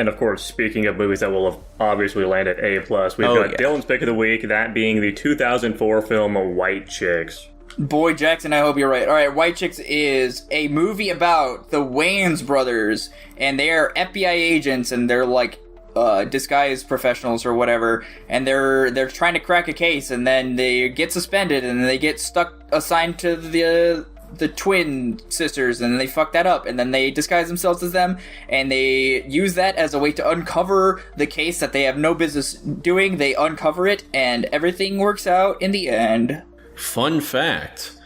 And of course, speaking of movies that will have obviously landed A+, we've got Dylan's pick of the week, that being the 2004 film White Chicks. Boy, Jackson, I hope you're right. All right, White Chicks is a movie about the Wayans brothers, and they are FBI agents, and they're like disguised professionals or whatever, and they're trying to crack a case, and then they get suspended, and they get assigned to the twin sisters, and they fuck that up, and then they disguise themselves as them, and they use that as a way to uncover the case that they have no business doing. They uncover it, and everything works out in the end. Fun fact,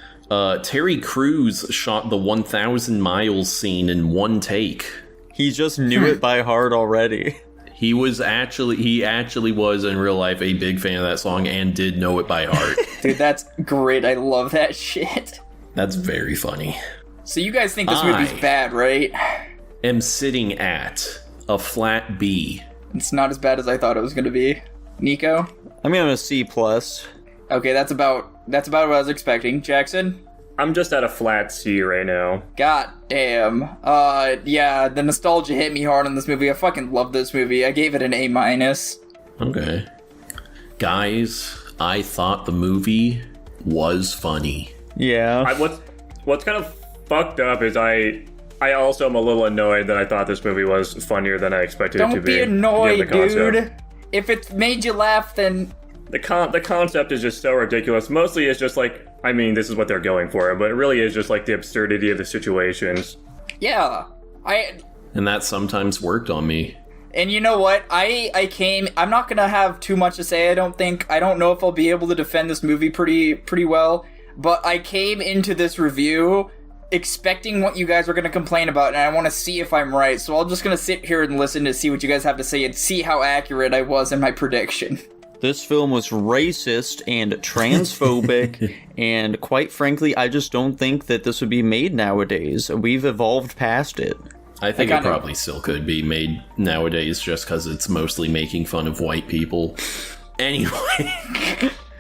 Terry Crews shot the 1,000 miles scene in one take. He just knew it by heart already. He actually was in real life a big fan of that song and did know it by heart. Dude, that's great. I love that shit. That's very funny. So you guys think this movie's bad, right? Am sitting at a flat B. It's not as bad as I thought it was going to be. Nico? I'm giving it a C+. Okay, that's about what I was expecting. Jackson? I'm just at a flat C right now. God damn. Yeah, the nostalgia hit me hard on this movie. I fucking love this movie. I gave it an A-. Okay. Guys, I thought the movie was funny. Yeah. What's kind of fucked up is I also am a little annoyed that I thought this movie was funnier than I expected it to be. Don't be annoyed, dude. If it made you laugh, then... The concept is just so ridiculous. Mostly it's just like, I mean, this is what they're going for, but it really is just like the absurdity of the situations. Yeah. And that sometimes worked on me. And you know what? I'm not gonna have too much to say, I don't think. I don't know if I'll be able to defend this movie pretty well, but I came into this review expecting what you guys were gonna complain about, and I want to see if I'm right, so I'm just gonna sit here and listen to see what you guys have to say and see how accurate I was in my prediction. This film was racist and transphobic, and quite frankly, I just don't think that this would be made nowadays. We've evolved past it. I think it probably still could be made nowadays just because it's mostly making fun of white people. Anyway.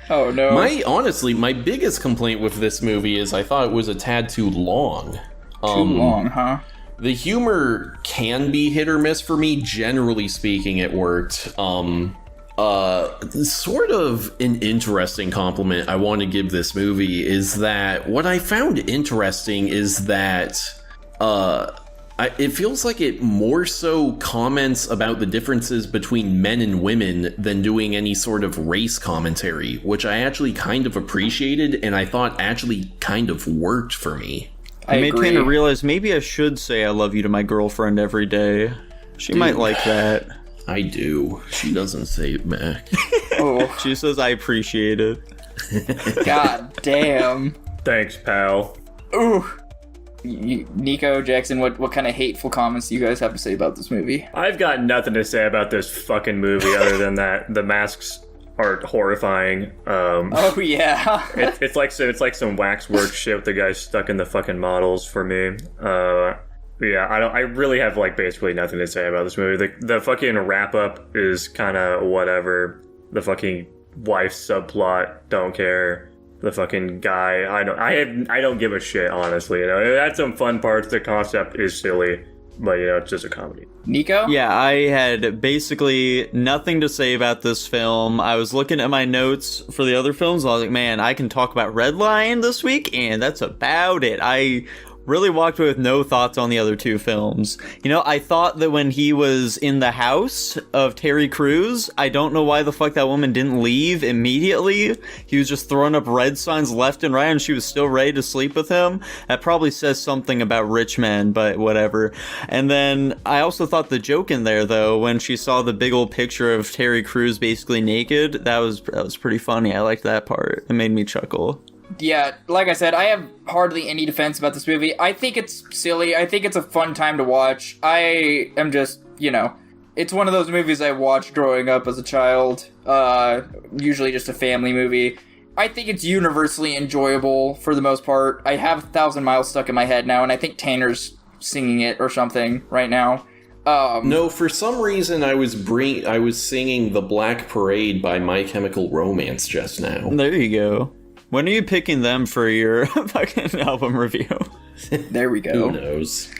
Oh, no. My biggest complaint with this movie is I thought it was a tad too long. Too long, huh? The humor can be hit or miss for me. Generally speaking, it worked. Sort of an interesting compliment I want to give this movie is that what I found interesting is that it feels like it more so comments about the differences between men and women than doing any sort of race commentary, which I actually kind of appreciated and I thought actually kind of worked for me. I made me realize maybe I should say I love you to my girlfriend every day. She might like that. I do. She doesn't say it back. Oh. She says I appreciate it. God damn. Thanks, pal. Ooh. Nico, Jackson, what kind of hateful comments do you guys have to say about this movie? I've got nothing to say about this fucking movie other than that the masks are horrifying. Oh yeah. it's like some waxwork shit with the guys stuck in the fucking models for me. Yeah, I really have like basically nothing to say about this movie. The fucking wrap up is kind of whatever. The fucking wife subplot, don't care. The fucking guy, I don't give a shit, honestly. You know, it had some fun parts. The concept is silly, but you know, it's just a comedy. Nico? Yeah, I had basically nothing to say about this film. I was looking at my notes for the other films. I was like, man, I can talk about Red Lion this week, and that's about it. I really walked away with no thoughts on the other two films. You know, I thought that when he was in the house of Terry Crews, I don't know why the fuck that woman didn't leave immediately. He was just throwing up red signs left and right, and she was still ready to sleep with him. That probably says something about rich men, but whatever. And then I also thought the joke in there, though, when she saw the big old picture of Terry Crews basically naked, that was pretty funny. I liked that part. It made me chuckle. Yeah, like I said, I have hardly any defense about this movie. I think it's silly. I think it's a fun time to watch. I am just, you know, it's one of those movies I watched growing up as a child. Usually just a family movie. I think it's universally enjoyable for the most part. I have 1,000 Miles stuck in my head now, and I think Tanner's singing it or something right now. No, for some reason I was singing The Black Parade by My Chemical Romance just now. There you go. When are you picking them for your fucking album review? There we go. Who knows?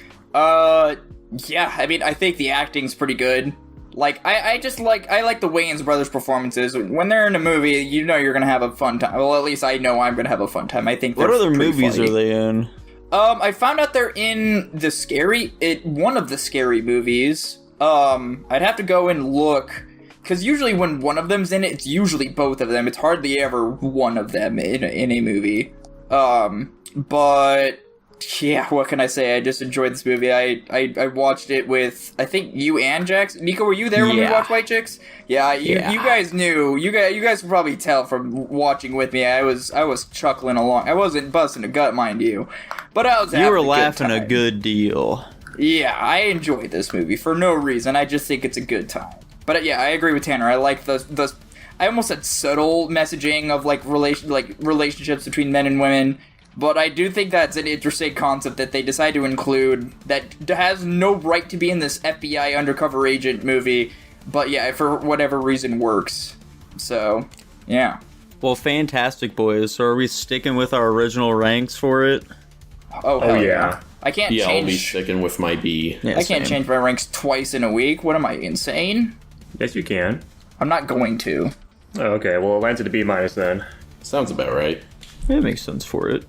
Yeah, I mean, I think the acting's pretty good. Like, I like the Wayans brothers' performances. When they're in a movie, you know you're gonna have a fun time. Well, at least I know I'm gonna have a fun time. I think. What other movies are they in? I found out they're in one of the Scary movies. I'd have to go and look, because usually when one of them's in it, it's usually both of them. It's hardly ever one of them in a movie. But yeah, what can I say? I just enjoyed this movie. I watched it with, I think, you and Jax. Nico, were you there when we watched White Chicks? Yeah, you guys knew. You guys could probably tell from watching with me. I was chuckling along. I wasn't busting a gut, mind you, but I was. You were laughing a good deal. Yeah, I enjoyed this movie for no reason. I just think it's a good time. But yeah, I agree with Tanner. I like the I almost said subtle messaging of relationships between men and women. But I do think that's an interesting concept that they decide to include that has no right to be in this FBI undercover agent movie, but yeah, for whatever reason works. So, yeah. Well, fantastic, boys. So are we sticking with our original ranks for it? Oh yeah. I can't change. I'll be sticking with my B. Yeah, I can't change my ranks twice in a week. What am I, insane? Yes, you can. I'm not going to. Oh, okay, well, it lands at a B- then. Sounds about right. It makes sense for it.